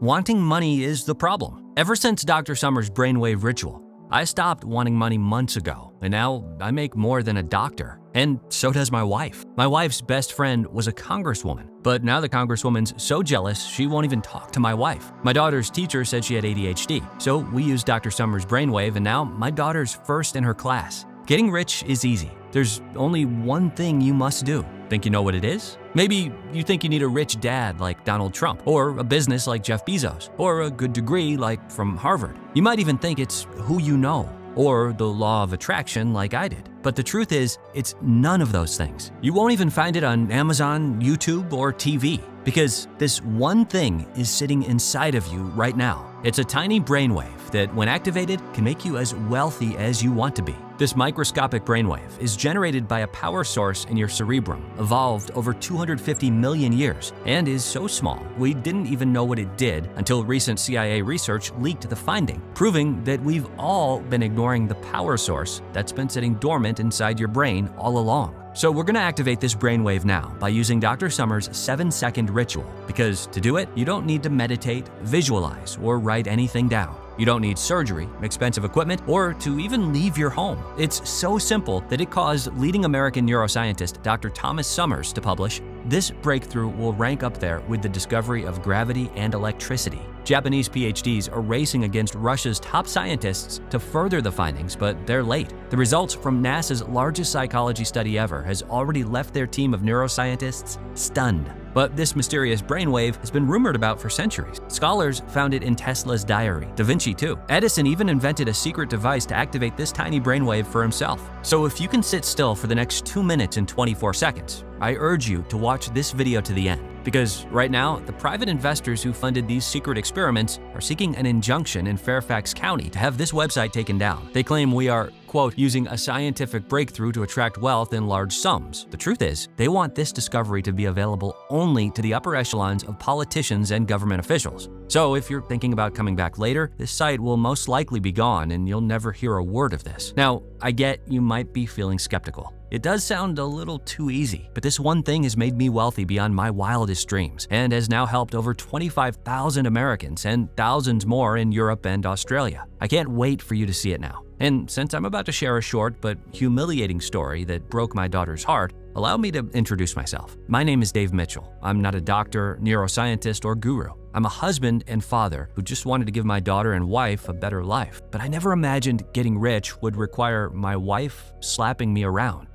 wanting money is the problem. Ever since Dr. Summers' brainwave ritual, I stopped wanting money months ago, and now I make more than a doctor. And so does my wife. My wife's best friend was a congresswoman, but now the congresswoman's so jealous she won't even talk to my wife. My daughter's teacher said she had ADHD, so we used Dr. Summers' brainwave, and now my daughter's first in her class. Getting rich is easy. There's only one thing you must do. Think you know what it is? Maybe you think you need a rich dad like Donald Trump, or a business like Jeff Bezos, or a good degree like from Harvard. You might even think it's who you know, or the law of attraction like I did. But the truth is, it's none of those things. You won't even find it on Amazon, YouTube, or TV, because this one thing is sitting inside of you right now. It's a tiny brainwave that, when activated, can make you as wealthy as you want to be. This microscopic brainwave is generated by a power source in your cerebrum, evolved over 250 million years, and is so small we didn't even know what it did until recent CIA research leaked the finding, proving that we've all been ignoring the power source that's been sitting dormant inside your brain all along. So we're going to activate this brainwave now by using Dr. Summers' 7-second ritual, because to do it, you don't need to meditate, visualize, or write anything down. You don't need surgery, expensive equipment, or to even leave your home. It's so simple that it caused leading American neuroscientist Dr. Thomas Summers to publish, "This breakthrough will rank up there with the discovery of gravity and electricity." Japanese PhDs are racing against Russia's top scientists to further the findings, but they're late. The results from NASA's largest psychology study ever has already left their team of neuroscientists stunned. But this mysterious brainwave has been rumored about for centuries. Scholars found it in Tesla's diary, Da Vinci too. Edison even invented a secret device to activate this tiny brainwave for himself. So if you can sit still for the next 2 minutes and 24 seconds, I urge you to watch this video to the end. Because right now, the private investors who funded these secret experiments are seeking an injunction in Fairfax County to have this website taken down. They claim we are, quote, using a scientific breakthrough to attract wealth in large sums. The truth is, they want this discovery to be available only to the upper echelons of politicians and government officials. So if you're thinking about coming back later, this site will most likely be gone and you'll never hear a word of this. Now, I get you might be feeling skeptical. It does sound a little too easy, but this one thing has made me wealthy beyond my wildest dreams and has now helped over 25,000 Americans and thousands more in Europe and Australia. I can't wait for you to see it now. And since I'm about to share a short but humiliating story that broke my daughter's heart, allow me to introduce myself. My name is Dave Mitchell. I'm not a doctor, neuroscientist, or guru. I'm a husband and father who just wanted to give my daughter and wife a better life. But I never imagined getting rich would require my wife slapping me around.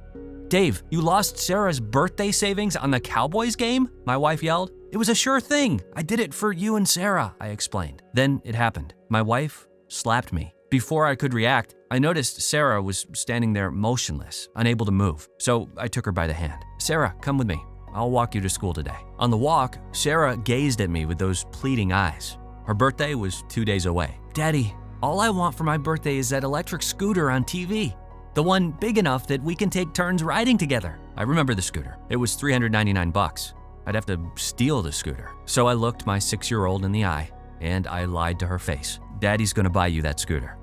"Dave, you lost Sarah's birthday savings on the Cowboys game?" my wife yelled. "It was a sure thing. I did it for you and Sarah," I explained. Then it happened. My wife slapped me. Before I could react, I noticed Sarah was standing there motionless, unable to move. So I took her by the hand. "Sarah, come with me. I'll walk you to school today." On the walk, Sarah gazed at me with those pleading eyes. Her birthday was 2 days away. "Daddy, all I want for my birthday is that electric scooter on TV. The one big enough that we can take turns riding together." I remember the scooter. It was $399. I'd have to steal the scooter. So I looked my 6-year-old in the eye and I lied to her face. "Daddy's gonna buy you that scooter."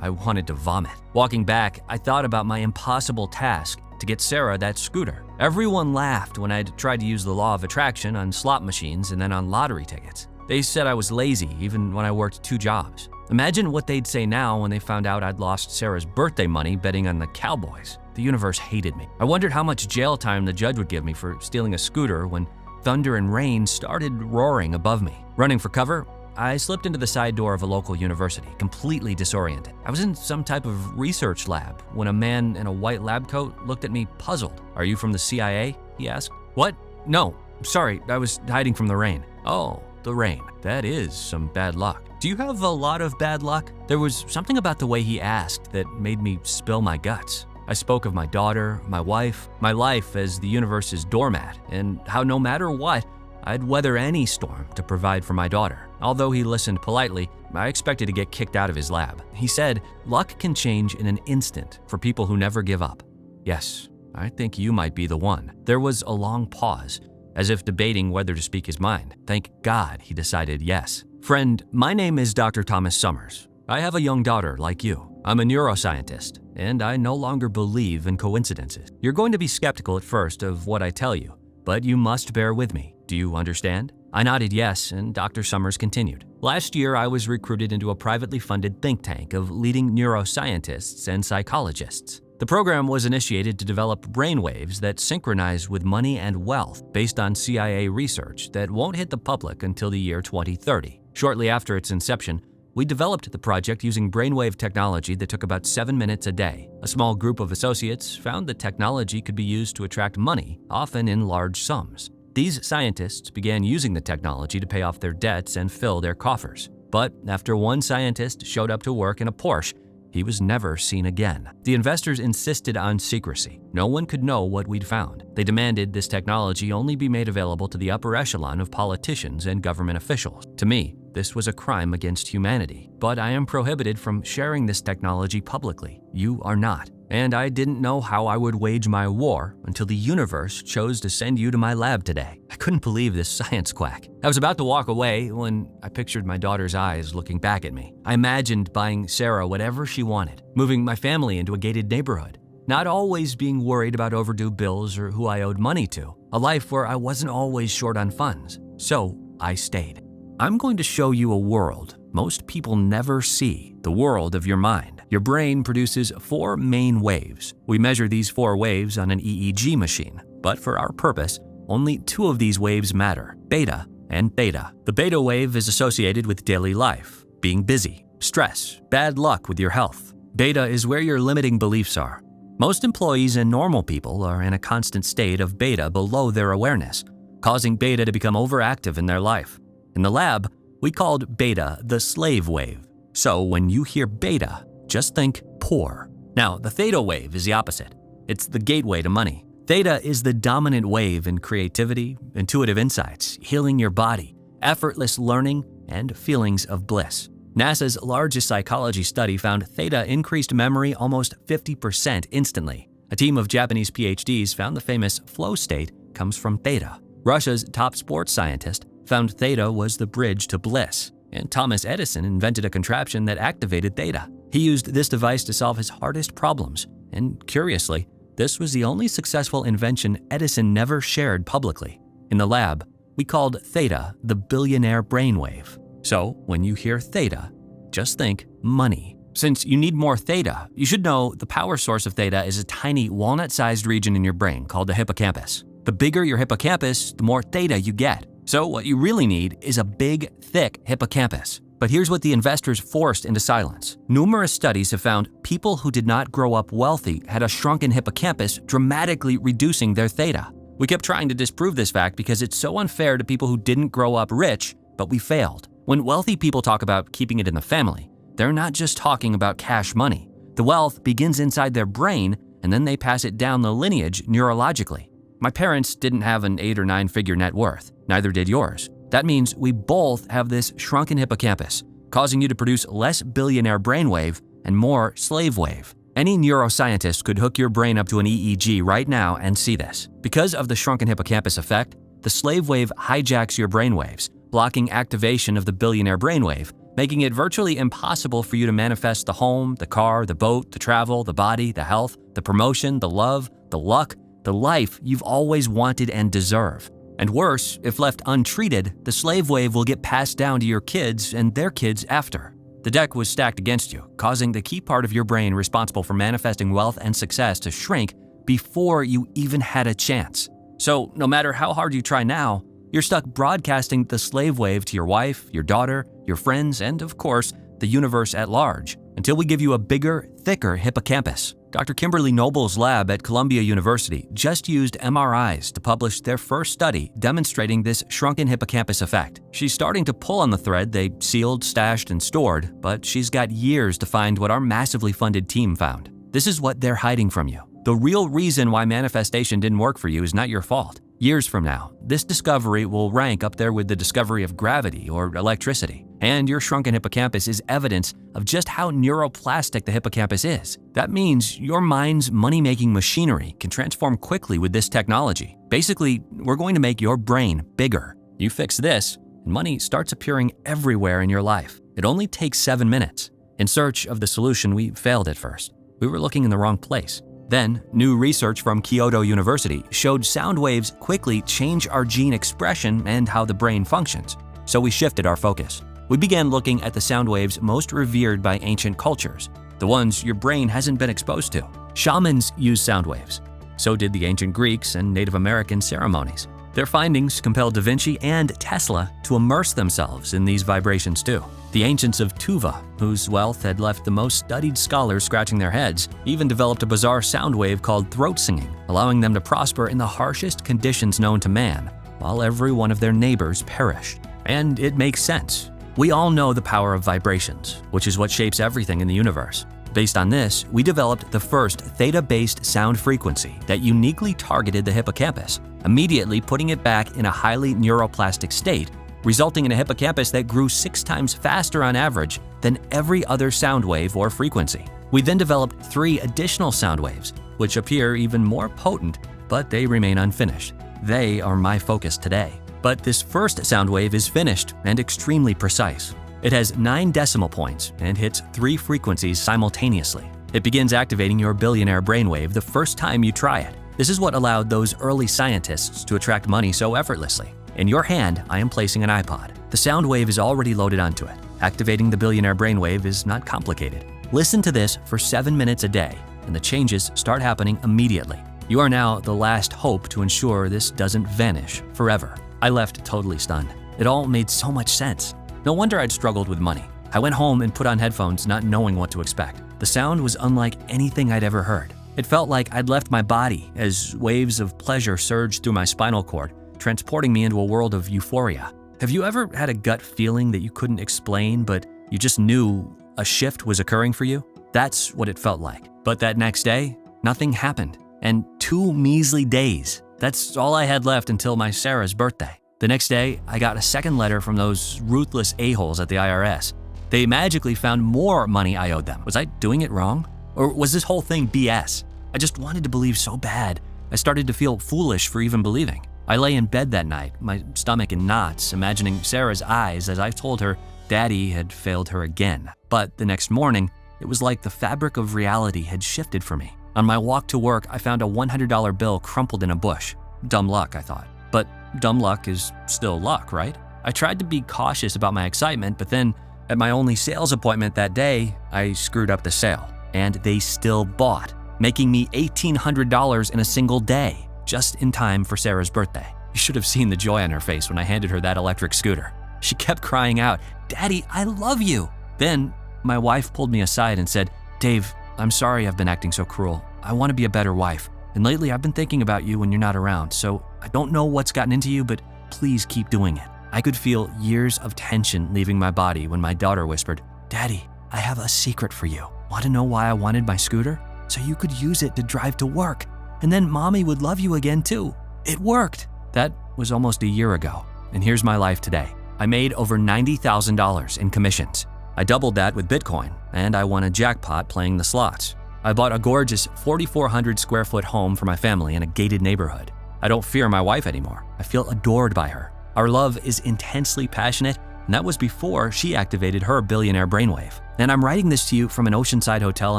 I wanted to vomit. Walking back, I thought about my impossible task to get Sarah that scooter. Everyone laughed when I'd tried to use the law of attraction on slot machines and then on lottery tickets. They said I was lazy even when I worked 2 jobs. Imagine what they'd say now when they found out I'd lost Sarah's birthday money betting on the Cowboys. The universe hated me. I wondered how much jail time the judge would give me for stealing a scooter when thunder and rain started roaring above me. Running for cover, I slipped into the side door of a local university, completely disoriented. I was in some type of research lab when a man in a white lab coat looked at me puzzled. "Are you from the CIA?" he asked. "What? No, sorry, I was hiding from the rain." "Oh, the rain. That is some bad luck. Do you have a lot of bad luck?" There was something about the way he asked that made me spill my guts. I spoke of my daughter, my wife, my life as the universe's doormat, and how no matter what, I'd weather any storm to provide for my daughter. Although he listened politely, I expected to get kicked out of his lab. He said, "Luck can change in an instant for people who never give up." Yes, I think you might be the one. There was a long pause, as if debating whether to speak his mind. Thank God he decided yes. "Friend, my name is Dr. Thomas Summers. I have a young daughter like you. I'm a neuroscientist, and I no longer believe in coincidences. You're going to be skeptical at first of what I tell you, but you must bear with me. Do you understand? I nodded yes, and Dr. Summers continued. Last year, I was recruited into a privately funded think tank of leading neuroscientists and psychologists. The program was initiated to develop brainwaves that synchronize with money and wealth based on CIA research that won't hit the public until the year 2030. Shortly after its inception, we developed the project using brainwave technology that took about 7 minutes a day. A small group of associates found the technology could be used to attract money, often in large sums. These scientists began using the technology to pay off their debts and fill their coffers. But after one scientist showed up to work in a Porsche, he was never seen again. The investors insisted on secrecy. No one could know what we'd found. They demanded this technology only be made available to the upper echelon of politicians and government officials. To me, this was a crime against humanity. But I am prohibited from sharing this technology publicly. You are not. And I didn't know how I would wage my war until the universe chose to send you to my lab today. I couldn't believe this science quack. I was about to walk away when I pictured my daughter's eyes looking back at me. I imagined buying Sarah whatever she wanted, moving my family into a gated neighborhood, not always being worried about overdue bills or who I owed money to, a life where I wasn't always short on funds. So I stayed. I'm going to show you a world most people never see, the world of your mind. Your brain produces 4 main waves. We measure these 4 waves on an EEG machine, but for our purpose, only 2 of these waves matter, beta and theta. The beta wave is associated with daily life, being busy, stress, bad luck with your health. Beta is where your limiting beliefs are. Most employees and normal people are in a constant state of beta below their awareness, causing beta to become overactive in their life. In the lab, we called beta the slave wave. So when you hear beta, just think poor. Now, the theta wave is the opposite. It's the gateway to money. Theta is the dominant wave in creativity, intuitive insights, healing your body, effortless learning, and feelings of bliss. NASA's largest psychology study found theta increased memory almost 50% instantly. A team of Japanese PhDs found the famous flow state comes from theta. Russia's top sports scientist found theta was the bridge to bliss, and Thomas Edison invented a contraption that activated theta. He used this device to solve his hardest problems, and curiously, this was the only successful invention Edison never shared publicly. In the lab, we called theta the billionaire brainwave. So when you hear theta, just think money. Since you need more theta, you should know the power source of theta is a tiny walnut-sized region in your brain called the hippocampus. The bigger your hippocampus, the more theta you get. So what you really need is a big, thick hippocampus. But here's what the investors forced into silence. Numerous studies have found people who did not grow up wealthy had a shrunken hippocampus, dramatically reducing their theta. We kept trying to disprove this fact because it's so unfair to people who didn't grow up rich, but we failed. When wealthy people talk about keeping it in the family, they're not just talking about cash money. The wealth begins inside their brain, and then they pass it down the lineage neurologically. My parents didn't have an 8 or 9 figure net worth. Neither did yours. That means we both have this shrunken hippocampus, causing you to produce less billionaire brainwave and more slave wave. Any neuroscientist could hook your brain up to an EEG right now and see this. Because of the shrunken hippocampus effect, the slave wave hijacks your brainwaves, blocking activation of the billionaire brainwave, making it virtually impossible for you to manifest the home, the car, the boat, the travel, the body, the health, the promotion, the love, the luck, the life you've always wanted and deserve. And worse, if left untreated, the slave wave will get passed down to your kids and their kids after. The deck was stacked against you, causing the key part of your brain responsible for manifesting wealth and success to shrink before you even had a chance. So no matter how hard you try now, you're stuck broadcasting the slave wave to your wife, your daughter, your friends, and of course, the universe at large, until we give you a bigger, thicker hippocampus. Dr. Kimberly Noble's lab at Columbia University just used MRIs to publish their first study demonstrating this shrunken hippocampus effect. She's starting to pull on the thread they sealed, stashed, and stored, but she's got years to find what our massively funded team found. This is what they're hiding from you. The real reason why manifestation didn't work for you is not your fault. Years from now, this discovery will rank up there with the discovery of gravity or electricity. And your shrunken hippocampus is evidence of just how neuroplastic the hippocampus is. That means your mind's money-making machinery can transform quickly with this technology. Basically, we're going to make your brain bigger. You fix this, and money starts appearing everywhere in your life. It only takes 7 minutes. In search of the solution, we failed at first. We were looking in the wrong place. Then, new research from Kyoto University showed sound waves quickly change our gene expression and how the brain functions. So we shifted our focus. We began looking at the sound waves most revered by ancient cultures, the ones your brain hasn't been exposed to. Shamans use sound waves. So did the ancient Greeks and Native American ceremonies. Their findings compelled Da Vinci and Tesla to immerse themselves in these vibrations too. The ancients of Tuva, whose wealth had left the most studied scholars scratching their heads, even developed a bizarre sound wave called throat singing, allowing them to prosper in the harshest conditions known to man, while every one of their neighbors perished. And it makes sense. We all know the power of vibrations, which is what shapes everything in the universe. Based on this, we developed the first theta-based sound frequency that uniquely targeted the hippocampus, immediately putting it back in a highly neuroplastic state, resulting in a hippocampus that grew 6 times faster on average than every other sound wave or frequency. We then developed 3 additional sound waves, which appear even more potent, but they remain unfinished. They are my focus today. But this first sound wave is finished and extremely precise. It has 9 decimal points and hits 3 frequencies simultaneously. It begins activating your billionaire brainwave the first time you try it. This is what allowed those early scientists to attract money so effortlessly. In your hand, I am placing an iPod. The sound wave is already loaded onto it. Activating the billionaire brainwave is not complicated. Listen to this for 7 minutes a day, and the changes start happening immediately. You are now the last hope to ensure this doesn't vanish forever. I left totally stunned. It all made so much sense. No wonder I'd struggled with money. I went home and put on headphones not knowing what to expect. The sound was unlike anything I'd ever heard. It felt like I'd left my body as waves of pleasure surged through my spinal cord, transporting me into a world of euphoria. Have you ever had a gut feeling that you couldn't explain, but you just knew a shift was occurring for you? That's what it felt like. But that next day, nothing happened. And 2 measly days. That's all I had left until my Sarah's birthday. The next day, I got a second letter from those ruthless a-holes at the IRS. They magically found more money I owed them. Was I doing it wrong? Or was this whole thing BS? I just wanted to believe so bad. I started to feel foolish for even believing. I lay in bed that night, my stomach in knots, imagining Sarah's eyes as I told her Daddy had failed her again. But the next morning, it was like the fabric of reality had shifted for me. On my walk to work, I found a $100 bill crumpled in a bush. Dumb luck, I thought. But dumb luck is still luck, right? I tried to be cautious about my excitement, but then at my only sales appointment that day, I screwed up the sale, and they still bought, making me $1,800 in a single day, just in time for Sarah's birthday. You should have seen the joy on her face when I handed her that electric scooter. She kept crying out, "Daddy, I love you." Then my wife pulled me aside and said, "Dave, I'm sorry I've been acting so cruel. I want to be a better wife. And lately I've been thinking about you when you're not around, so I don't know what's gotten into you, but please keep doing it." I could feel years of tension leaving my body when my daughter whispered, "Daddy, I have a secret for you. Want to know why I wanted my scooter? So you could use it to drive to work. And then Mommy would love you again too. It worked." That was almost a year ago, and here's my life today. I made over $90,000 in commissions. I doubled that with Bitcoin, and I won a jackpot playing the slots. I bought a gorgeous 4,400 square foot home for my family in a gated neighborhood. I don't fear my wife anymore. I feel adored by her. Our love is intensely passionate, and that was before she activated her billionaire brainwave. And I'm writing this to you from an oceanside hotel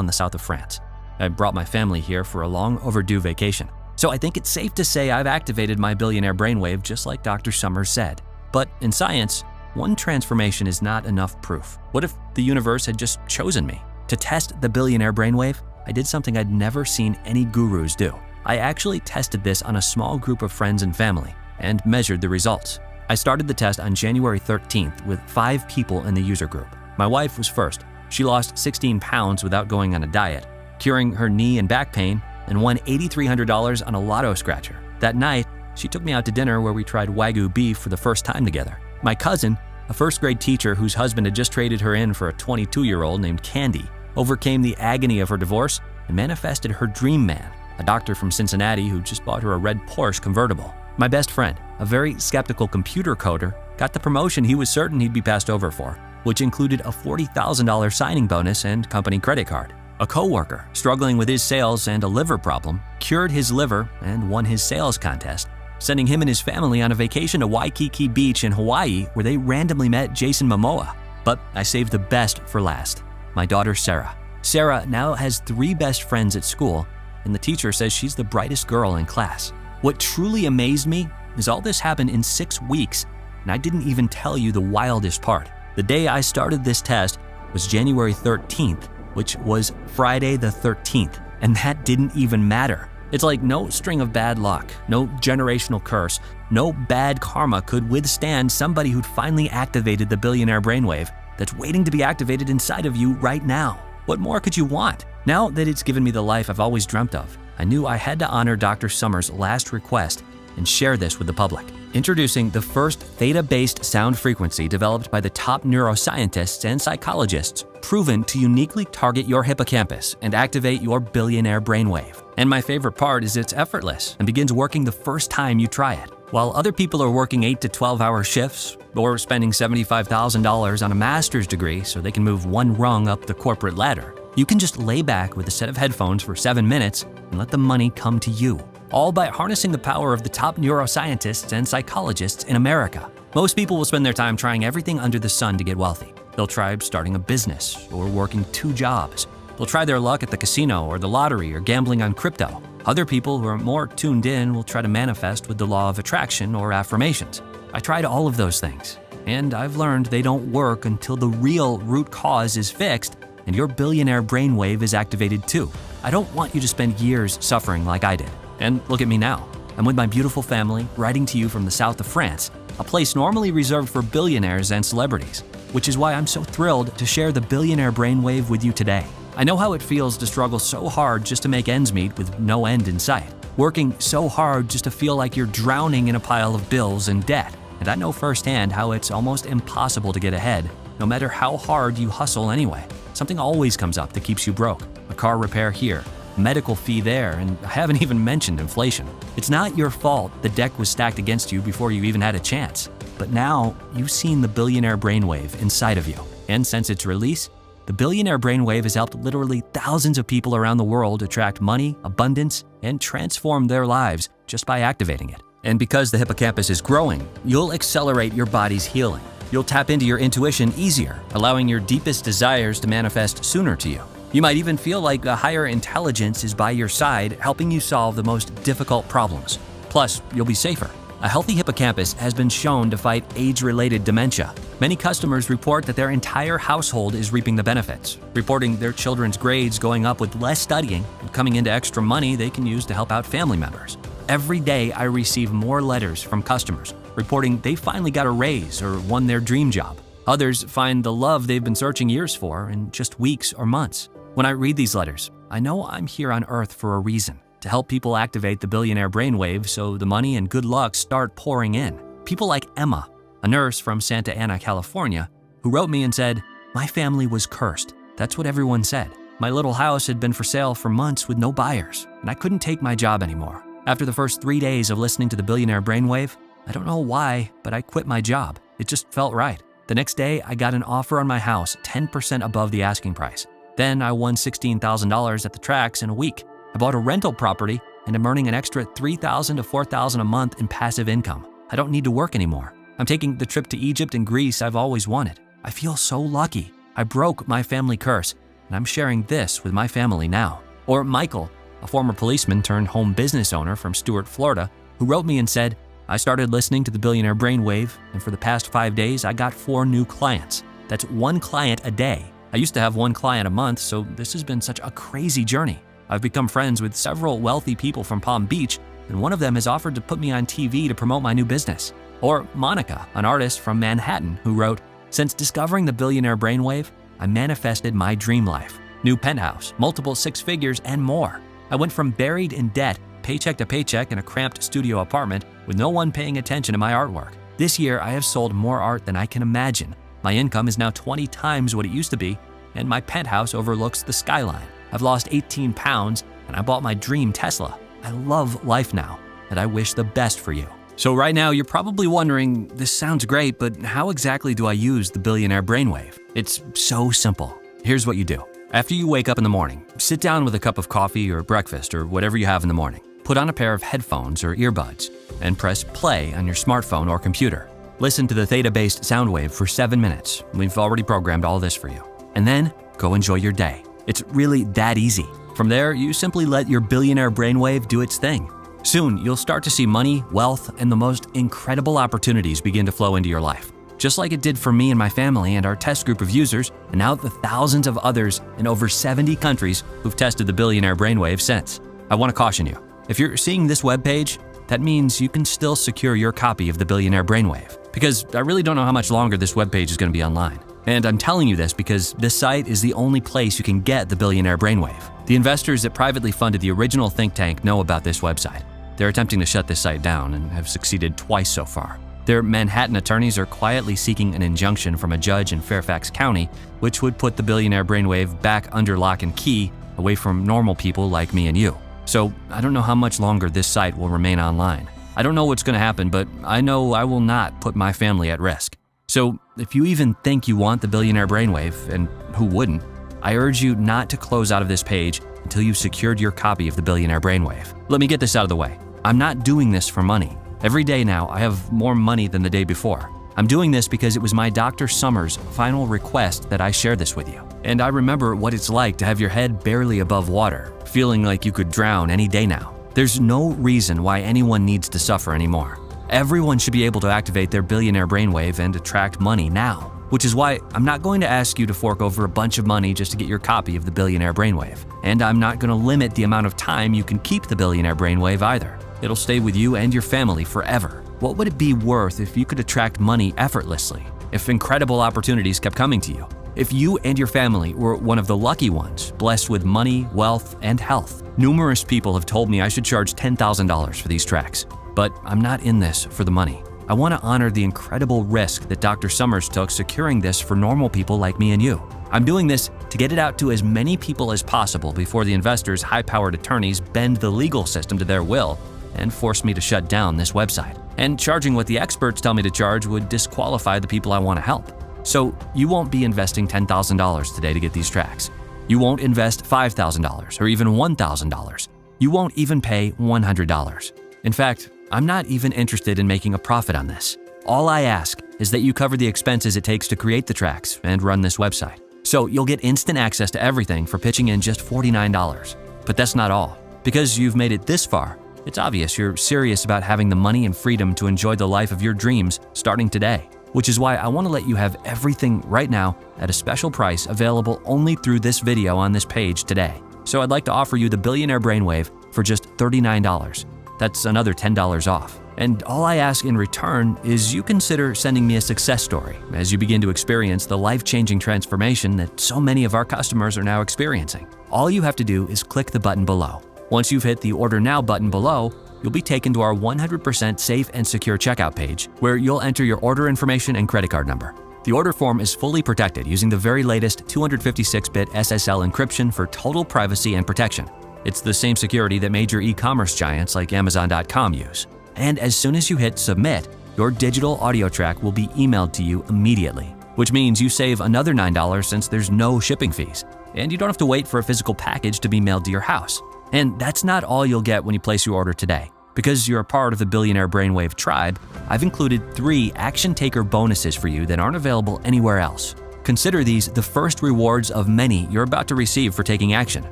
in the south of France. I brought my family here for a long overdue vacation. So I think it's safe to say I've activated my billionaire brainwave just like Dr. Summers said. But in science, one transformation is not enough proof. What if the universe had just chosen me? To test the billionaire brainwave, I did something I'd never seen any gurus do. I actually tested this on a small group of friends and family and measured the results. I started the test on January 13th with 5 people in the user group. My wife was first. She lost 16 pounds without going on a diet, curing her knee and back pain, and won $8,300 on a lotto scratcher. That night, she took me out to dinner where we tried Wagyu beef for the first time together. My cousin, a first-grade teacher whose husband had just traded her in for a 22-year-old named Candy, overcame the agony of her divorce and manifested her dream man, a doctor from Cincinnati who just bought her a red Porsche convertible. My best friend, a very skeptical computer coder, got the promotion he was certain he'd be passed over for, which included a $40,000 signing bonus and company credit card. A coworker, struggling with his sales and a liver problem, cured his liver and won his sales contest, sending him and his family on a vacation to Waikiki Beach in Hawaii where they randomly met Jason Momoa. But I saved the best for last, my daughter Sarah. Sarah now has 3 best friends at school and the teacher says she's the brightest girl in class. What truly amazed me is all this happened in 6 weeks, and I didn't even tell you the wildest part. The day I started this test was January 13th, which was Friday the 13th, and that didn't even matter. It's like no string of bad luck, no generational curse, no bad karma could withstand somebody who'd finally activated the billionaire brainwave that's waiting to be activated inside of you right now. What more could you want? Now that it's given me the life I've always dreamt of, I knew I had to honor Dr. Summers' last request and share this with the public. Introducing the first theta-based sound frequency developed by the top neuroscientists and psychologists, proven to uniquely target your hippocampus and activate your billionaire brainwave. And my favorite part is it's effortless and begins working the first time you try it. While other people are working 8 to 12-hour shifts or spending $75,000 on a master's degree so they can move one rung up the corporate ladder, you can just lay back with a set of headphones for 7 minutes and let the money come to you, all by harnessing the power of the top neuroscientists and psychologists in America. Most people will spend their time trying everything under the sun to get wealthy. They'll try starting a business or working 2 jobs. They'll try their luck at the casino or the lottery or gambling on crypto. Other people who are more tuned in will try to manifest with the law of attraction or affirmations. I tried all of those things, and I've learned they don't work until the real root cause is fixed and your billionaire brainwave is activated too. I don't want you to spend years suffering like I did. And look at me now. I'm with my beautiful family, writing to you from the south of France, a place normally reserved for billionaires and celebrities, which is why I'm so thrilled to share the billionaire brainwave with you today. I know how it feels to struggle so hard just to make ends meet with no end in sight, working so hard just to feel like you're drowning in a pile of bills and debt. And I know firsthand how it's almost impossible to get ahead, no matter how hard you hustle anyway. Something always comes up that keeps you broke. A car repair here, medical fee there, and I haven't even mentioned inflation. It's not your fault the deck was stacked against you before you even had a chance. But now you've seen the billionaire brainwave inside of you. And since its release, the billionaire brainwave has helped literally thousands of people around the world attract money, abundance, and transform their lives just by activating it. And because the hippocampus is growing, you'll accelerate your body's healing. You'll tap into your intuition easier, allowing your deepest desires to manifest sooner to you. You might even feel like a higher intelligence is by your side, helping you solve the most difficult problems. Plus, you'll be safer. A healthy hippocampus has been shown to fight age-related dementia. Many customers report that their entire household is reaping the benefits, reporting their children's grades going up with less studying and coming into extra money they can use to help out family members. Every day, I receive more letters from customers reporting they finally got a raise or won their dream job. Others find the love they've been searching years for in just weeks or months. When I read these letters, I know I'm here on Earth for a reason, to help people activate the billionaire brainwave so the money and good luck start pouring in. People like Emma, a nurse from Santa Ana, California, who wrote me and said, "My family was cursed. That's what everyone said. My little house had been for sale for months with no buyers, and I couldn't take my job anymore. After the first 3 days of listening to the billionaire brainwave, I don't know why, but I quit my job. It just felt right. The next day, I got an offer on my house 10% above the asking price. Then I won $16,000 at the tracks in a week. I bought a rental property and I'm earning an extra $3,000 to $4,000 a month in passive income. I don't need to work anymore. I'm taking the trip to Egypt and Greece I've always wanted. I feel so lucky. I broke my family curse, and I'm sharing this with my family now." Or Michael, a former policeman turned home business owner from Stuart, Florida, who wrote me and said, "I started listening to the billionaire brainwave, and for the past 5 days, I got 4 new clients. That's 1 client a day. I used to have 1 client a month, so this has been such a crazy journey. I've become friends with several wealthy people from Palm Beach, and one of them has offered to put me on TV to promote my new business." Or Monica, an artist from Manhattan, who wrote, "Since discovering the billionaire brainwave, I manifested my dream life. New penthouse, multiple 6 figures, and more. I went from buried in debt, paycheck to paycheck in a cramped studio apartment with no one paying attention to my artwork. This year, I have sold more art than I can imagine. My income is now 20 times what it used to be, and my penthouse overlooks the skyline. I've lost 18 pounds, and I bought my dream Tesla. I love life now, and I wish the best for you." So right now, you're probably wondering, this sounds great, but how exactly do I use the billionaire brainwave? It's so simple. Here's what you do. After you wake up in the morning, sit down with a cup of coffee or breakfast or whatever you have in the morning. Put on a pair of headphones or earbuds and press play on your smartphone or computer. Listen to the theta-based sound wave for 7 minutes. We've already programmed all this for you. And then go enjoy your day. It's really that easy. From there, you simply let your billionaire brainwave do its thing. Soon, you'll start to see money, wealth, and the most incredible opportunities begin to flow into your life. Just like it did for me and my family and our test group of users, and now the thousands of others in over 70 countries who've tested the billionaire brainwave since. I want to caution you. If you're seeing this webpage, that means you can still secure your copy of the billionaire brainwave, because I really don't know how much longer this webpage is going to be online. And I'm telling you this because this site is the only place you can get the billionaire brainwave. The investors that privately funded the original think tank know about this website. They're attempting to shut this site down and have succeeded twice so far. Their Manhattan attorneys are quietly seeking an injunction from a judge in Fairfax County, which would put the billionaire brainwave back under lock and key, away from normal people like me and you. So I don't know how much longer this site will remain online. I don't know what's going to happen, but I know I will not put my family at risk. So if you even think you want the billionaire brainwave, and who wouldn't, I urge you not to close out of this page until you've secured your copy of the billionaire brainwave. Let me get this out of the way. I'm not doing this for money. Every day now, I have more money than the day before. I'm doing this because it was my Dr. Summers' final request that I share this with you. And I remember what it's like to have your head barely above water, feeling like you could drown any day now. There's no reason why anyone needs to suffer anymore. Everyone should be able to activate their billionaire brainwave and attract money now, which is why I'm not going to ask you to fork over a bunch of money just to get your copy of the billionaire brainwave. And I'm not going to limit the amount of time you can keep the billionaire brainwave either. It'll stay with you and your family forever. What would it be worth if you could attract money effortlessly? If incredible opportunities kept coming to you? If you and your family were one of the lucky ones, blessed with money, wealth, and health? Numerous people have told me I should charge $10,000 for these tracks. But I'm not in this for the money. I want to honor the incredible risk that Dr. Summers took securing this for normal people like me and you. I'm doing this to get it out to as many people as possible before the investors' high-powered attorneys bend the legal system to their will and force me to shut down this website. And charging what the experts tell me to charge would disqualify the people I want to help. So you won't be investing $10,000 today to get these tracks. You won't invest $5,000 or even $1,000. You won't even pay $100. In fact, I'm not even interested in making a profit on this. All I ask is that you cover the expenses it takes to create the tracks and run this website. So you'll get instant access to everything for pitching in just $49. But that's not all. Because you've made it this far, it's obvious you're serious about having the money and freedom to enjoy the life of your dreams starting today, which is why I want to let you have everything right now at a special price available only through this video on this page today. So I'd like to offer you the Billionaire Brainwave for just $39. That's another $10 off. And all I ask in return is you consider sending me a success story as you begin to experience the life-changing transformation that so many of our customers are now experiencing. All you have to do is click the button below. Once you've hit the Order Now button below, you'll be taken to our 100% safe and secure checkout page where you'll enter your order information and credit card number. The order form is fully protected using the very latest 256-bit SSL encryption for total privacy and protection. It's the same security that major e-commerce giants like Amazon.com use. And as soon as you hit Submit, your digital audio track will be emailed to you immediately, which means you save another $9 since there's no shipping fees. And you don't have to wait for a physical package to be mailed to your house. And that's not all you'll get when you place your order today. Because you're a part of the Billionaire Brainwave tribe, I've included 3 action taker bonuses for you that aren't available anywhere else. Consider these the first rewards of many you're about to receive for taking action.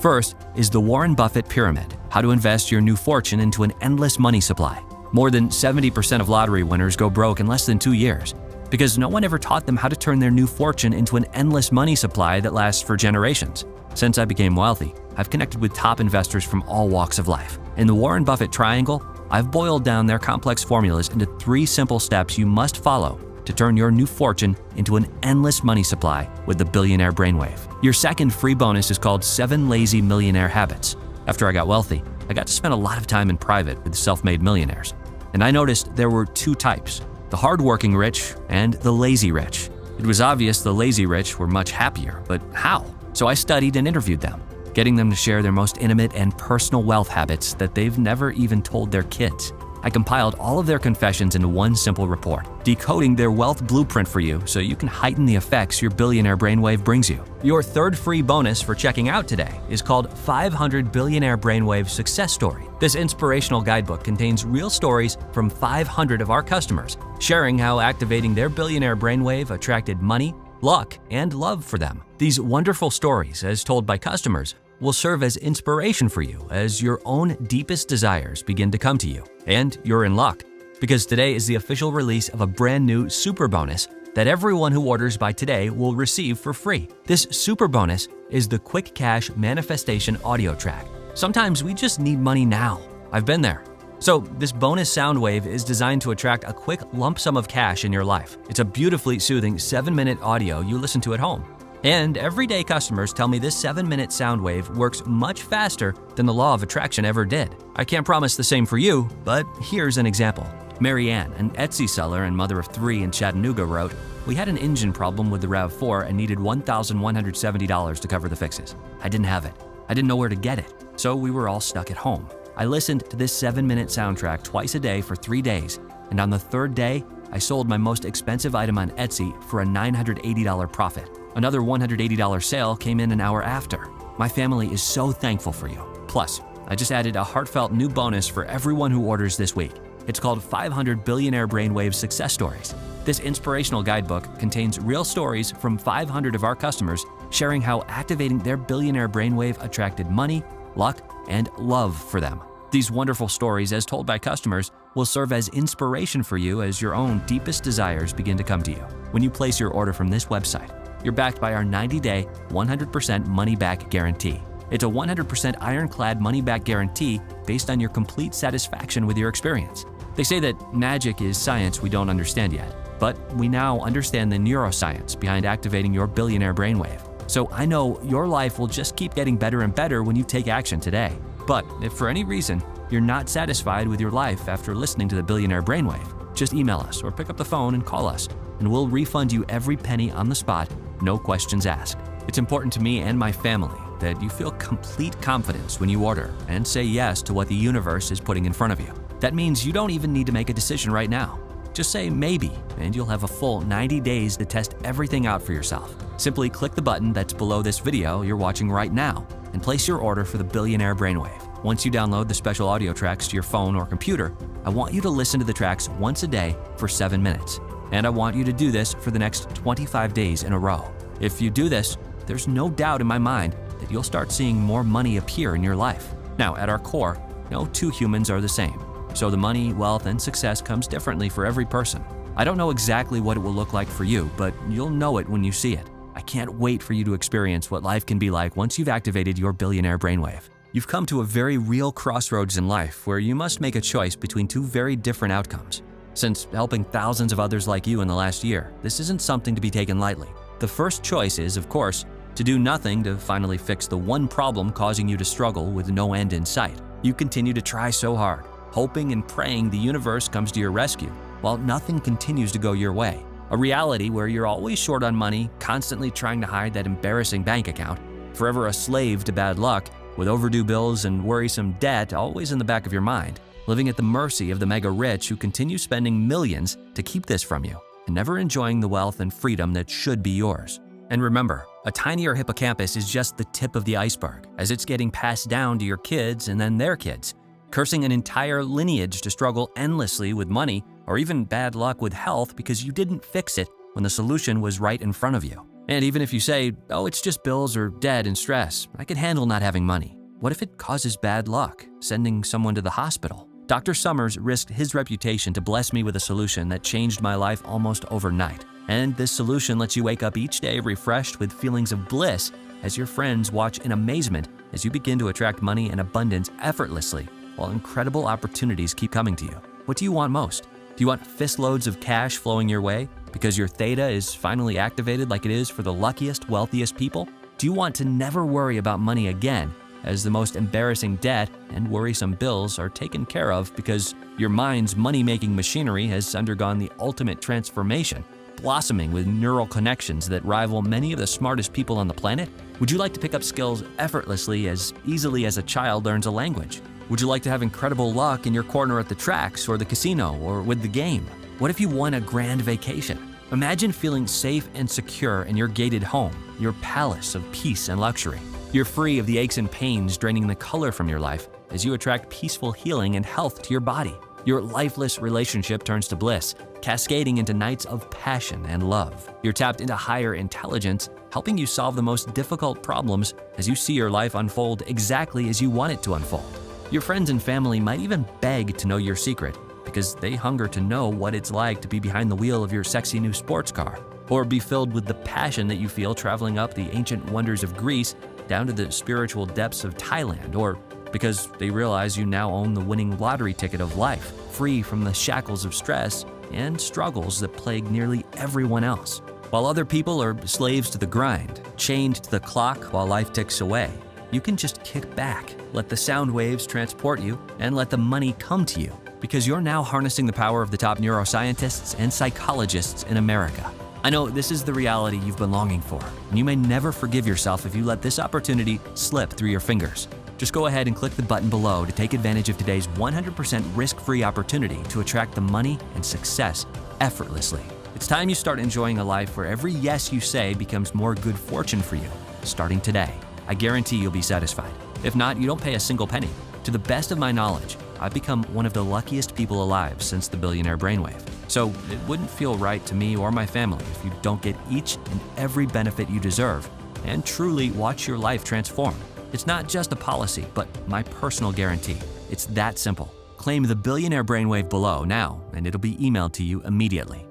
First is the Warren Buffett Pyramid, how to invest your new fortune into an endless money supply. More than 70% of lottery winners go broke in less than 2 years because no one ever taught them how to turn their new fortune into an endless money supply that lasts for generations. Since I became wealthy, I've connected with top investors from all walks of life. In the Warren Buffett Triangle, I've boiled down their complex formulas into 3 simple steps you must follow to turn your new fortune into an endless money supply with the Billionaire Brainwave. Your second free bonus is called 7 Lazy Millionaire Habits. After I got wealthy, I got to spend a lot of time in private with self-made millionaires. And I noticed there were 2 types, the hardworking rich and the lazy rich. It was obvious the lazy rich were much happier, but how? So I studied and interviewed them, getting them to share their most intimate and personal wealth habits that they've never even told their kids. I compiled all of their confessions into one simple report, decoding their wealth blueprint for you so you can heighten the effects your Billionaire Brainwave brings you. Your third free bonus for checking out today is called 500 Billionaire Brainwave Success Story. This inspirational guidebook contains real stories from 500 of our customers, sharing how activating their Billionaire Brainwave attracted money, luck, and love for them. These wonderful stories, as told by customers, will serve as inspiration for you as your own deepest desires begin to come to you. And you're in luck, because today is the official release of a brand new super bonus that everyone who orders by today will receive for free. This super bonus is the Quick Cash Manifestation audio track. Sometimes we just need money now. I've been there. So this bonus sound wave is designed to attract a quick lump sum of cash in your life. It's a beautifully soothing 7-minute audio you listen to at home. And everyday customers tell me this 7-minute sound wave works much faster than the law of attraction ever did. I can't promise the same for you, but here's an example. Marianne, an Etsy seller and mother of 3 in Chattanooga, wrote, "We had an engine problem with the RAV4 and needed $1,170 to cover the fixes. I didn't have it. I didn't know where to get it, so we were all stuck at home. I listened to this 7-minute soundtrack twice a day for 3 days, and on the 3rd day, I sold my most expensive item on Etsy for a $980 profit. Another $180 sale came in an hour after. My family is so thankful for you. Plus, I just added a heartfelt new bonus for everyone who orders this week. It's called 500 Billionaire Brainwave Success Stories. This inspirational guidebook contains real stories from 500 of our customers sharing how activating their billionaire brainwave attracted money, luck, and love for them. These wonderful stories, as told by customers, will serve as inspiration for you as your own deepest desires begin to come to you. When you place your order from this website, you're backed by our 90-day, 100% money-back guarantee. It's a 100% ironclad money-back guarantee based on your complete satisfaction with your experience. They say that magic is science we don't understand yet, but we now understand the neuroscience behind activating your billionaire brainwave. So I know your life will just keep getting better and better when you take action today. But if for any reason you're not satisfied with your life after listening to the Billionaire Brainwave, just email us or pick up the phone and call us, and we'll refund you every penny on the spot, no questions asked. It's important to me and my family that you feel complete confidence when you order and say yes to what the universe is putting in front of you. That means you don't even need to make a decision right now. Just say maybe, and you'll have a full 90 days to test everything out for yourself. Simply click the button that's below this video you're watching right now and place your order for the Billionaire Brainwave. Once you download the special audio tracks to your phone or computer, I want you to listen to the tracks once a day for 7 minutes. And I want you to do this for the next 25 days in a row. If you do this, there's no doubt in my mind that you'll start seeing more money appear in your life. Now, at our core, no two humans are the same. So the money, wealth, and success comes differently for every person. I don't know exactly what it will look like for you, but you'll know it when you see it. I can't wait for you to experience what life can be like once you've activated your billionaire brainwave. You've come to a very real crossroads in life where you must make a choice between two very different outcomes. Since helping thousands of others like you in the last year, this isn't something to be taken lightly. The first choice is, of course, to do nothing to finally fix the one problem causing you to struggle with no end in sight. You continue to try so hard, hoping and praying the universe comes to your rescue, while nothing continues to go your way. A reality where you're always short on money, constantly trying to hide that embarrassing bank account, forever a slave to bad luck, with overdue bills and worrisome debt always in the back of your mind, living at the mercy of the mega rich who continue spending millions to keep this from you, and never enjoying the wealth and freedom that should be yours. And remember, a tinier hippocampus is just the tip of the iceberg, as it's getting passed down to your kids and then their kids, cursing an entire lineage to struggle endlessly with money or even bad luck with health because you didn't fix it when the solution was right in front of you. And even if you say, oh, it's just bills or debt and stress, I can handle not having money. What if it causes bad luck, sending someone to the hospital? Dr. Summers risked his reputation to bless me with a solution that changed my life almost overnight. And this solution lets you wake up each day refreshed with feelings of bliss as your friends watch in amazement as you begin to attract money and abundance effortlessly, while incredible opportunities keep coming to you. What do you want most? Do you want fistloads of cash flowing your way because your theta is finally activated like it is for the luckiest, wealthiest people? Do you want to never worry about money again, as the most embarrassing debt and worrisome bills are taken care of because your mind's money-making machinery has undergone the ultimate transformation, blossoming with neural connections that rival many of the smartest people on the planet? Would you like to pick up skills effortlessly as easily as a child learns a language? Would you like to have incredible luck in your corner at the tracks or the casino or with the game? What if you won a grand vacation? Imagine feeling safe and secure in your gated home, your palace of peace and luxury. You're free of the aches and pains draining the color from your life as you attract peaceful healing and health to your body. Your lifeless relationship turns to bliss, cascading into nights of passion and love. You're tapped into higher intelligence, helping you solve the most difficult problems as you see your life unfold exactly as you want it to unfold. Your friends and family might even beg to know your secret because they hunger to know what it's like to be behind the wheel of your sexy new sports car, or be filled with the passion that you feel traveling up the ancient wonders of Greece down to the spiritual depths of Thailand, or because they realize you now own the winning lottery ticket of life, free from the shackles of stress and struggles that plague nearly everyone else. While other people are slaves to the grind, chained to the clock while life ticks away, you can just kick back, let the sound waves transport you, and let the money come to you, because you're now harnessing the power of the top neuroscientists and psychologists in America. I know this is the reality you've been longing for, and you may never forgive yourself if you let this opportunity slip through your fingers. Just go ahead and click the button below to take advantage of today's 100% risk-free opportunity to attract the money and success effortlessly. It's time you start enjoying a life where every yes you say becomes more good fortune for you, starting today. I guarantee you'll be satisfied. If not, you don't pay a single penny. To the best of my knowledge, I've become one of the luckiest people alive since the Billionaire Brainwave. So it wouldn't feel right to me or my family if you don't get each and every benefit you deserve and truly watch your life transform. It's not just a policy, but my personal guarantee. It's that simple. Claim the Billionaire Brainwave below now, and it'll be emailed to you immediately.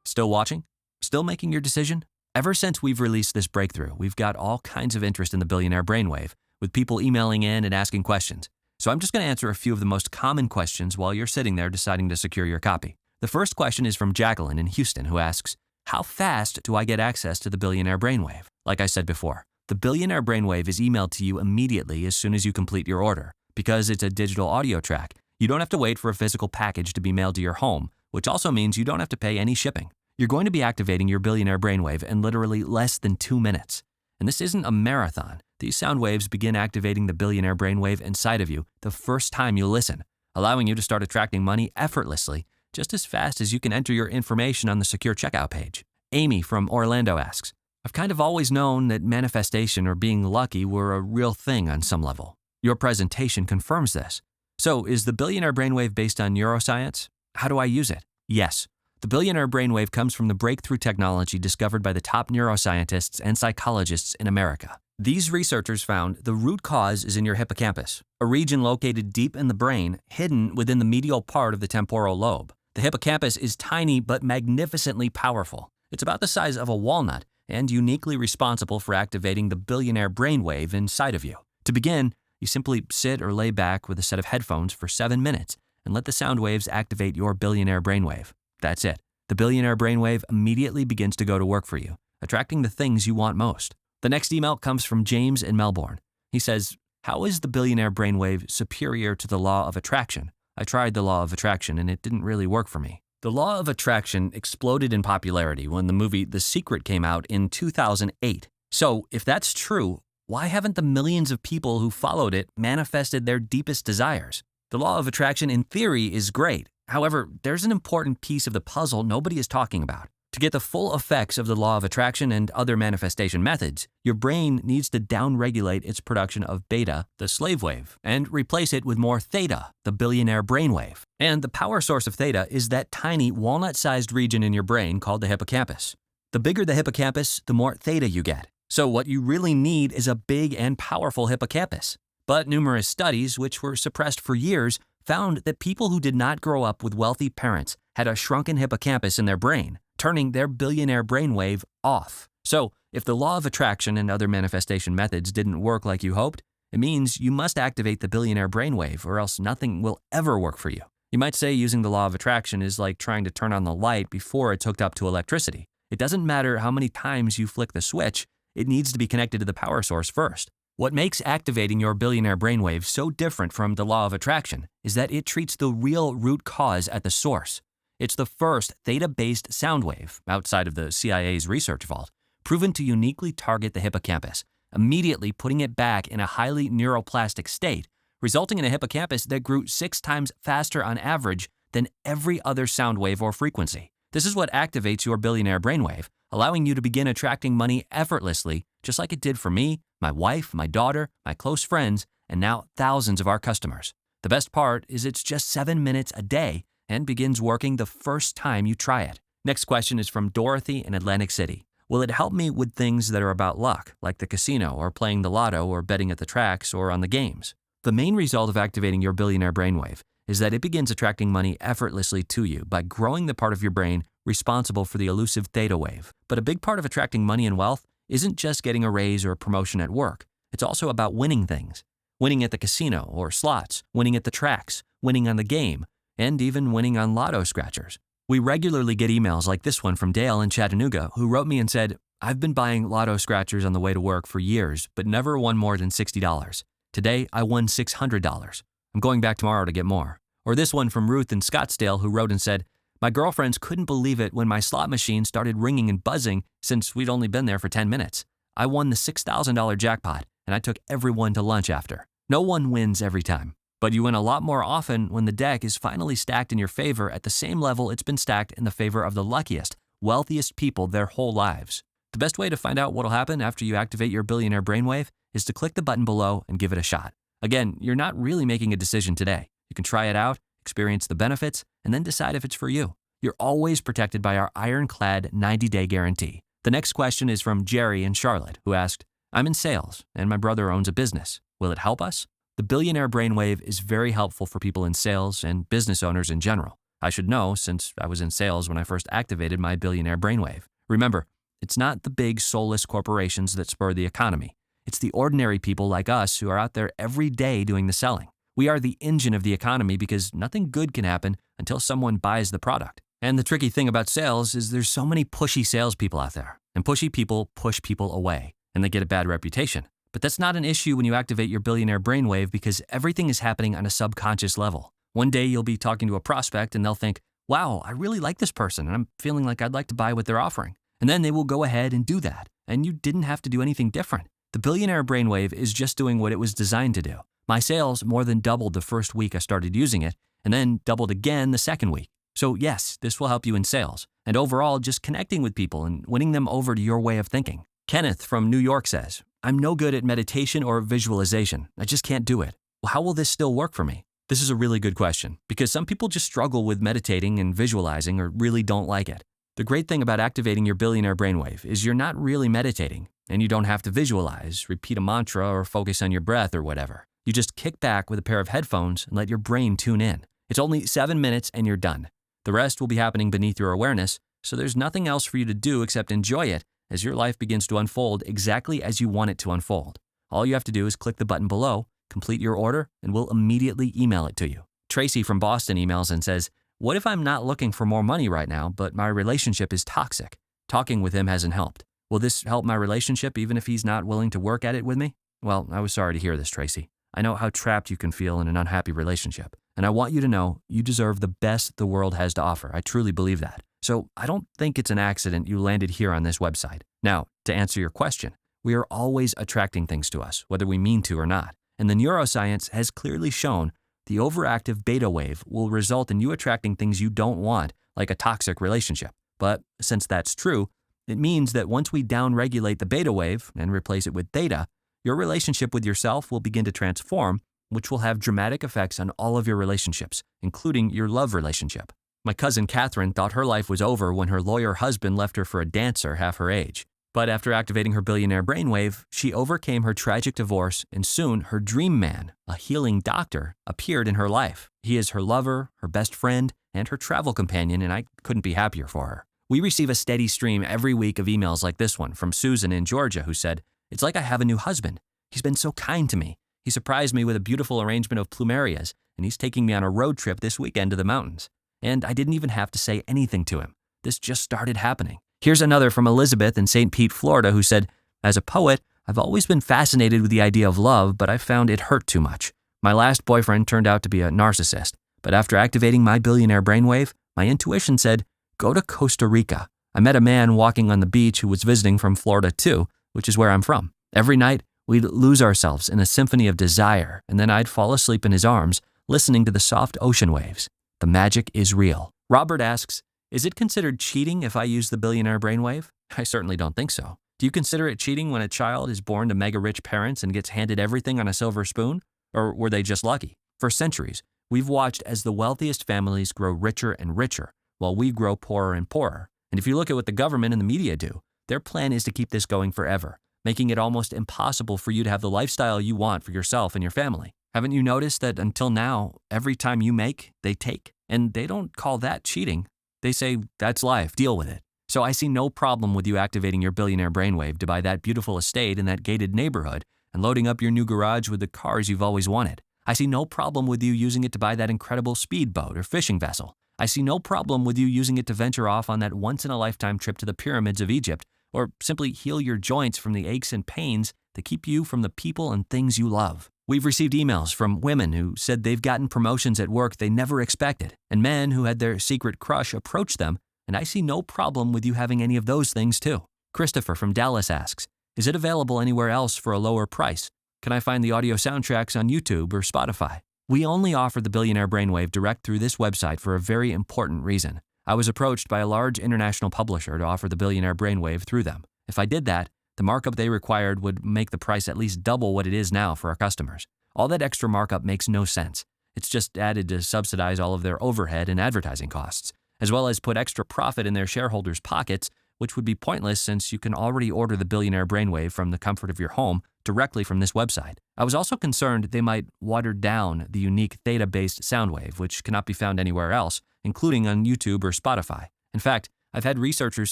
Still watching? Still making your decision? Ever since we've released this breakthrough, we've got all kinds of interest in the Billionaire Brainwave, with people emailing in and asking questions. So I'm just going to answer a few of the most common questions while you're sitting there deciding to secure your copy. The first question is from Jacqueline in Houston, who asks, how fast do I get access to the Billionaire Brainwave? Like I said before, the Billionaire Brainwave is emailed to you immediately as soon as you complete your order. Because it's a digital audio track, you don't have to wait for a physical package to be mailed to your home, which also means you don't have to pay any shipping. You're going to be activating your Billionaire Brainwave in literally less than 2 minutes. And this isn't a marathon. These sound waves begin activating the Billionaire Brainwave inside of you the first time you listen, allowing you to start attracting money effortlessly, just as fast as you can enter your information on the secure checkout page. Amy from Orlando asks, I've kind of always known that manifestation or being lucky were a real thing on some level. Your presentation confirms this. So is the Billionaire Brainwave based on neuroscience? How do I use it? Yes. The Billionaire Brainwave comes from the breakthrough technology discovered by the top neuroscientists and psychologists in America. These researchers found the root cause is in your hippocampus, a region located deep in the brain, hidden within the medial part of the temporal lobe. The hippocampus is tiny but magnificently powerful. It's about the size of a walnut and uniquely responsible for activating the Billionaire Brainwave inside of you. To begin, you simply sit or lay back with a set of headphones for 7 minutes and let the sound waves activate your Billionaire Brainwave. That's it. The Billionaire Brainwave immediately begins to go to work for you, attracting the things you want most. The next email comes from James in Melbourne. He says, how is the Billionaire Brainwave superior to the law of attraction? I tried the law of attraction and it didn't really work for me. The law of attraction exploded in popularity when the movie The Secret came out in 2008. So if that's true, why haven't the millions of people who followed it manifested their deepest desires? The law of attraction in theory is great. However, there's an important piece of the puzzle nobody is talking about. To get the full effects of the law of attraction and other manifestation methods, your brain needs to downregulate its production of beta, the slave wave, and replace it with more theta, the Billionaire Brainwave. And the power source of theta is that tiny walnut-sized region in your brain called the hippocampus. The bigger the hippocampus, the more theta you get. So what you really need is a big and powerful hippocampus. But numerous studies, which were suppressed for years, found that people who did not grow up with wealthy parents had a shrunken hippocampus in their brain, turning their Billionaire Brainwave off. So, if the law of attraction and other manifestation methods didn't work like you hoped, it means you must activate the Billionaire Brainwave or else nothing will ever work for you. You might say using the law of attraction is like trying to turn on the light before it's hooked up to electricity. It doesn't matter how many times you flick the switch, it needs to be connected to the power source first. What makes activating your Billionaire Brainwave so different from the law of attraction is that it treats the real root cause at the source. It's the first theta-based sound wave, outside of the CIA's research vault, proven to uniquely target the hippocampus, immediately putting it back in a highly neuroplastic state, resulting in a hippocampus that grew 6 times faster on average than every other sound wave or frequency. This is what activates your Billionaire Brainwave, allowing you to begin attracting money effortlessly, just like it did for me, my wife, my daughter, my close friends, and now thousands of our customers. The best part is it's just 7 minutes a day and begins working the first time you try it. Next question is from Dorothy in Atlantic City. Will it help me with things that are about luck, like the casino or playing the lotto or betting at the tracks or on the games? The main result of activating your billionaire brainwave is that it begins attracting money effortlessly to you by growing the part of your brain responsible for the elusive theta wave. But a big part of attracting money and wealth isn't just getting a raise or a promotion at work. It's also about winning things. Winning at the casino or slots, winning at the tracks, winning on the game, and even winning on lotto scratchers. We regularly get emails like this one from Dale in Chattanooga, who wrote me and said, "I've been buying lotto scratchers on the way to work for years, but never won more than $60. Today, I won $600. I'm going back tomorrow to get more." Or this one from Ruth in Scottsdale, who wrote and said, "My girlfriends couldn't believe it when my slot machine started ringing and buzzing since we'd only been there for 10 minutes. I won the $6,000 jackpot, and I took everyone to lunch after." No one wins every time, but you win a lot more often when the deck is finally stacked in your favor at the same level it's been stacked in the favor of the luckiest, wealthiest people their whole lives. The best way to find out what'll happen after you activate your billionaire brainwave is to click the button below and give it a shot. Again, you're not really making a decision today. You can try it out, experience the benefits, and then decide if it's for you. You're always protected by our ironclad 90-day guarantee. The next question is from Jerry in Charlotte, who asked, "I'm in sales, and my brother owns a business. Will it help us?" The billionaire brainwave is very helpful for people in sales and business owners in general. I should know since I was in sales when I first activated my billionaire brainwave. Remember, it's not the big soulless corporations that spur the economy. It's the ordinary people like us who are out there every day doing the selling. We are the engine of the economy because nothing good can happen until someone buys the product. And the tricky thing about sales is there's so many pushy salespeople out there, and pushy people push people away, and they get a bad reputation. But that's not an issue when you activate your billionaire brainwave because everything is happening on a subconscious level. One day you'll be talking to a prospect and they'll think, "Wow, I really like this person and I'm feeling like I'd like to buy what they're offering." And then they will go ahead and do that, and you didn't have to do anything different. The billionaire brainwave is just doing what it was designed to do. My sales more than doubled the first week I started using it, and then doubled again the second week. So yes, this will help you in sales, and overall just connecting with people and winning them over to your way of thinking. Kenneth from New York says, "I'm no good at meditation or visualization. I just can't do it. Well, how will this still work for me?" This is a really good question because some people just struggle with meditating and visualizing or really don't like it. The great thing about activating your billionaire brainwave is you're not really meditating, and you don't have to visualize, repeat a mantra, or focus on your breath or whatever. You just kick back with a pair of headphones and let your brain tune in. It's only 7 minutes and you're done. The rest will be happening beneath your awareness, so there's nothing else for you to do except enjoy it as your life begins to unfold exactly as you want it to unfold. All you have to do is click the button below, complete your order, and we'll immediately email it to you. Tracy from Boston emails and says, "What if I'm not looking for more money right now, but my relationship is toxic? Talking with him hasn't helped. Will this help my relationship even if he's not willing to work at it with me?" Well, I was sorry to hear this, Tracy. I know how trapped you can feel in an unhappy relationship, and I want you to know you deserve the best the world has to offer. I truly believe that. So I don't think it's an accident you landed here on this website. Now, to answer your question, we are always attracting things to us, whether we mean to or not. And the neuroscience has clearly shown the overactive beta wave will result in you attracting things you don't want, like a toxic relationship. But since that's true, it means that once we downregulate the beta wave and replace it with theta, your relationship with yourself will begin to transform, which will have dramatic effects on all of your relationships, including your love relationship. My cousin Catherine thought her life was over when her lawyer husband left her for a dancer half her age. But after activating her billionaire brainwave, she overcame her tragic divorce, and soon her dream man, a healing doctor, appeared in her life. He is her lover, her best friend, and her travel companion, and I couldn't be happier for her. We receive a steady stream every week of emails like this one from Susan in Georgia, who said, "It's like I have a new husband. He's been so kind to me. He surprised me with a beautiful arrangement of plumerias, and he's taking me on a road trip this weekend to the mountains. And I didn't even have to say anything to him. This just started happening." Here's another from Elizabeth in St. Pete, Florida, who said, "As a poet, I've always been fascinated with the idea of love, but I found it hurt too much. My last boyfriend turned out to be a narcissist, but after activating my billionaire brainwave, my intuition said, go to Costa Rica. I met a man walking on the beach who was visiting from Florida too, which is where I'm from. Every night, we'd lose ourselves in a symphony of desire, and then I'd fall asleep in his arms, listening to the soft ocean waves. The magic is real." Robert asks, "Is it considered cheating if I use the billionaire brainwave?" I certainly don't think so. Do you consider it cheating when a child is born to mega-rich parents and gets handed everything on a silver spoon? Or were they just lucky? For centuries, we've watched as the wealthiest families grow richer and richer, while we grow poorer and poorer. And if you look at what the government and the media do, their plan is to keep this going forever, making it almost impossible for you to have the lifestyle you want for yourself and your family. Haven't you noticed that until now, every time you make, they take? And they don't call that cheating. They say, that's life, deal with it. So I see no problem with you activating your billionaire brainwave to buy that beautiful estate in that gated neighborhood and loading up your new garage with the cars you've always wanted. I see no problem with you using it to buy that incredible speedboat or fishing vessel. I see no problem with you using it to venture off on that once-in-a-lifetime trip to the pyramids of Egypt, or simply heal your joints from the aches and pains that keep you from the people and things you love. We've received emails from women who said they've gotten promotions at work they never expected, and men who had their secret crush approach them, and I see no problem with you having any of those things too. Christopher from Dallas asks, is it available anywhere else for a lower price? Can I find the audio soundtracks on YouTube or Spotify? We only offer the Billionaire Brainwave direct through this website for a very important reason. I was approached by a large international publisher to offer the Billionaire Brainwave through them. If I did that, the markup they required would make the price at least double what it is now for our customers. All that extra markup makes no sense. It's just added to subsidize all of their overhead and advertising costs, as well as put extra profit in their shareholders' pockets, which would be pointless since you can already order the Billionaire Brainwave from the comfort of your home directly from this website. I was also concerned they might water down the unique theta-based soundwave, which cannot be found anywhere else, including on YouTube or Spotify. In fact, I've had researchers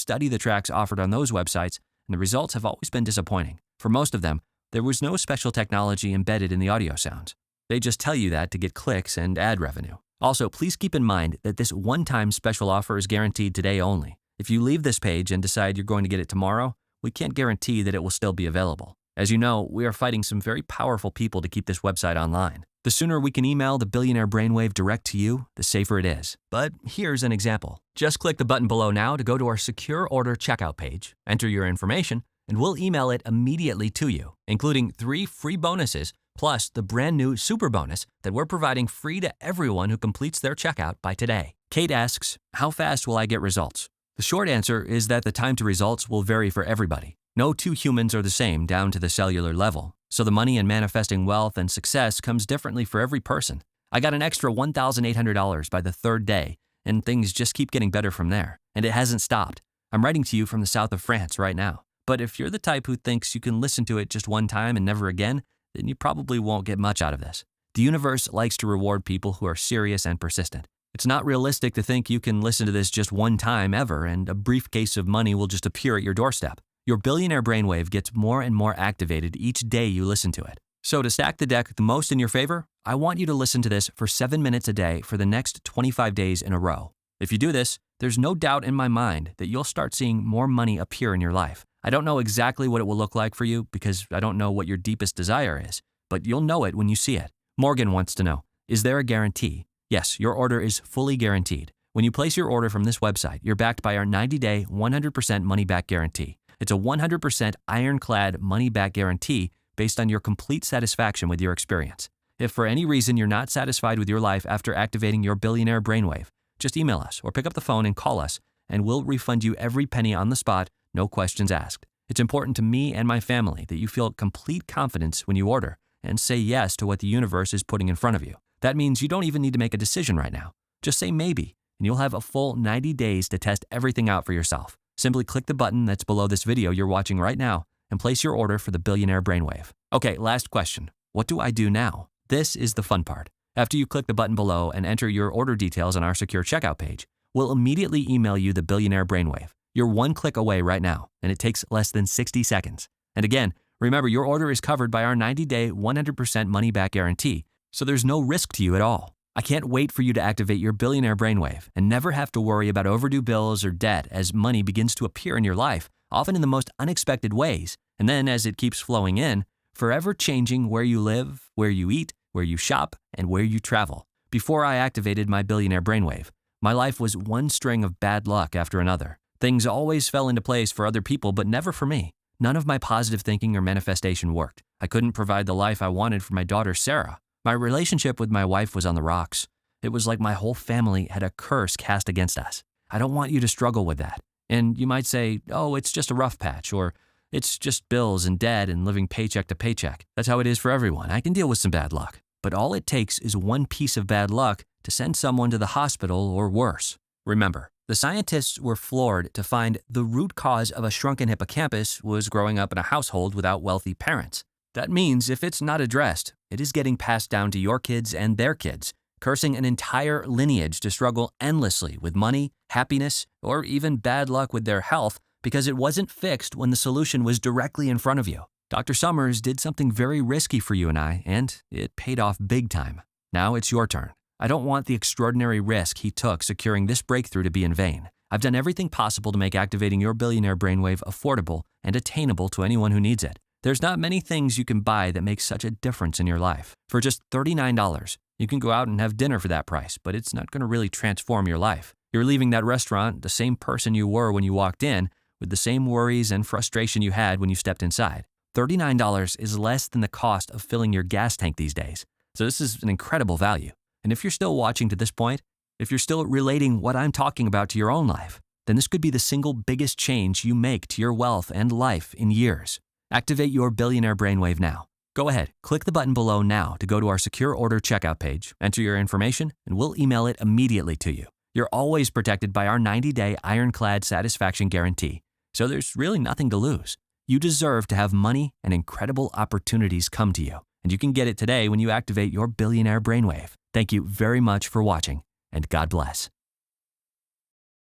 study the tracks offered on those websites, and the results have always been disappointing. For most of them, there was no special technology embedded in the audio sounds. They just tell you that to get clicks and ad revenue. Also, please keep in mind that this one-time special offer is guaranteed today only. If you leave this page and decide you're going to get it tomorrow, we can't guarantee that it will still be available. As you know, we are fighting some very powerful people to keep this website online. The sooner we can email the Billionaire Brainwave direct to you, the safer it is. But here's an example. Just click the button below now to go to our secure order checkout page, enter your information, and we'll email it immediately to you, including 3 free bonuses, plus the brand new super bonus that we're providing free to everyone who completes their checkout by today. Kate asks, how fast will I get results? The short answer is that the time to results will vary for everybody. No two humans are the same down to the cellular level, so the money in manifesting wealth and success comes differently for every person. I got an extra $1,800 by the 3rd day, and things just keep getting better from there, and it hasn't stopped. I'm writing to you from the south of France right now. But if you're the type who thinks you can listen to it just one time and never again, then you probably won't get much out of this. The universe likes to reward people who are serious and persistent. It's not realistic to think you can listen to this just one time ever and a briefcase of money will just appear at your doorstep. Your Billionaire Brainwave gets more and more activated each day you listen to it. So to stack the deck the most in your favor, I want you to listen to this for 7 minutes a day for the next 25 days in a row. If you do this, there's no doubt in my mind that you'll start seeing more money appear in your life. I don't know exactly what it will look like for you because I don't know what your deepest desire is, but you'll know it when you see it. Morgan wants to know, is there a guarantee? Yes, your order is fully guaranteed. When you place your order from this website, you're backed by our 90-day, 100% money-back guarantee. It's a 100% ironclad money-back guarantee based on your complete satisfaction with your experience. If for any reason you're not satisfied with your life after activating your Billionaire Brainwave, just email us or pick up the phone and call us, and we'll refund you every penny on the spot, no questions asked. It's important to me and my family that you feel complete confidence when you order and say yes to what the universe is putting in front of you. That means you don't even need to make a decision right now. Just say maybe, and you'll have a full 90 days to test everything out for yourself. Simply click the button that's below this video you're watching right now and place your order for the Billionaire Brainwave. Okay, last question. What do I do now? This is the fun part. After you click the button below and enter your order details on our secure checkout page, we'll immediately email you the Billionaire Brainwave. You're one click away right now, and it takes less than 60 seconds. And again, remember your order is covered by our 90-day, 100% money-back guarantee, so there's no risk to you at all. I can't wait for you to activate your Billionaire Brainwave and never have to worry about overdue bills or debt as money begins to appear in your life, often in the most unexpected ways, and then as it keeps flowing in, forever changing where you live, where you eat, where you shop, and where you travel. Before I activated my Billionaire Brainwave, my life was one string of bad luck after another. Things always fell into place for other people, but never for me. None of my positive thinking or manifestation worked. I couldn't provide the life I wanted for my daughter, Sarah. My relationship with my wife was on the rocks. It was like my whole family had a curse cast against us. I don't want you to struggle with that. And you might say, oh, it's just a rough patch, or it's just bills and debt and living paycheck to paycheck. That's how it is for everyone. I can deal with some bad luck. but all it takes is one piece of bad luck to send someone to the hospital or worse. Remember, the scientists were floored to find the root cause of a shrunken hippocampus was growing up in a household without wealthy parents. That means if it's not addressed, it is getting passed down to your kids and their kids, cursing an entire lineage to struggle endlessly with money, happiness, or even bad luck with their health because it wasn't fixed when the solution was directly in front of you. Dr. Summers did something very risky for you and I, and it paid off big time. Now it's your turn. I don't want the extraordinary risk he took securing this breakthrough to be in vain. I've done everything possible to make activating your billionaire brainwave affordable and attainable to anyone who needs it. There's not many things you can buy that make such a difference in your life. For just $39, you can go out and have dinner for that price, but it's not going to really transform your life. You're leaving that restaurant the same person you were when you walked in, with the same worries and frustration you had when you stepped inside. $39 is less than the cost of filling your gas tank these days. So this is an incredible value. And if you're still watching to this point, if you're still relating what I'm talking about to your own life, then this could be the single biggest change you make to your wealth and life in years. Activate your billionaire brainwave now. Go ahead, click the button below now to go to our secure order checkout page, enter your information, and we'll email it immediately to you. You're always protected by our 90-day ironclad satisfaction guarantee, so there's really nothing to lose. You deserve to have money and incredible opportunities come to you, and you can get it today when you activate your billionaire brainwave. Thank you very much for watching, and God bless.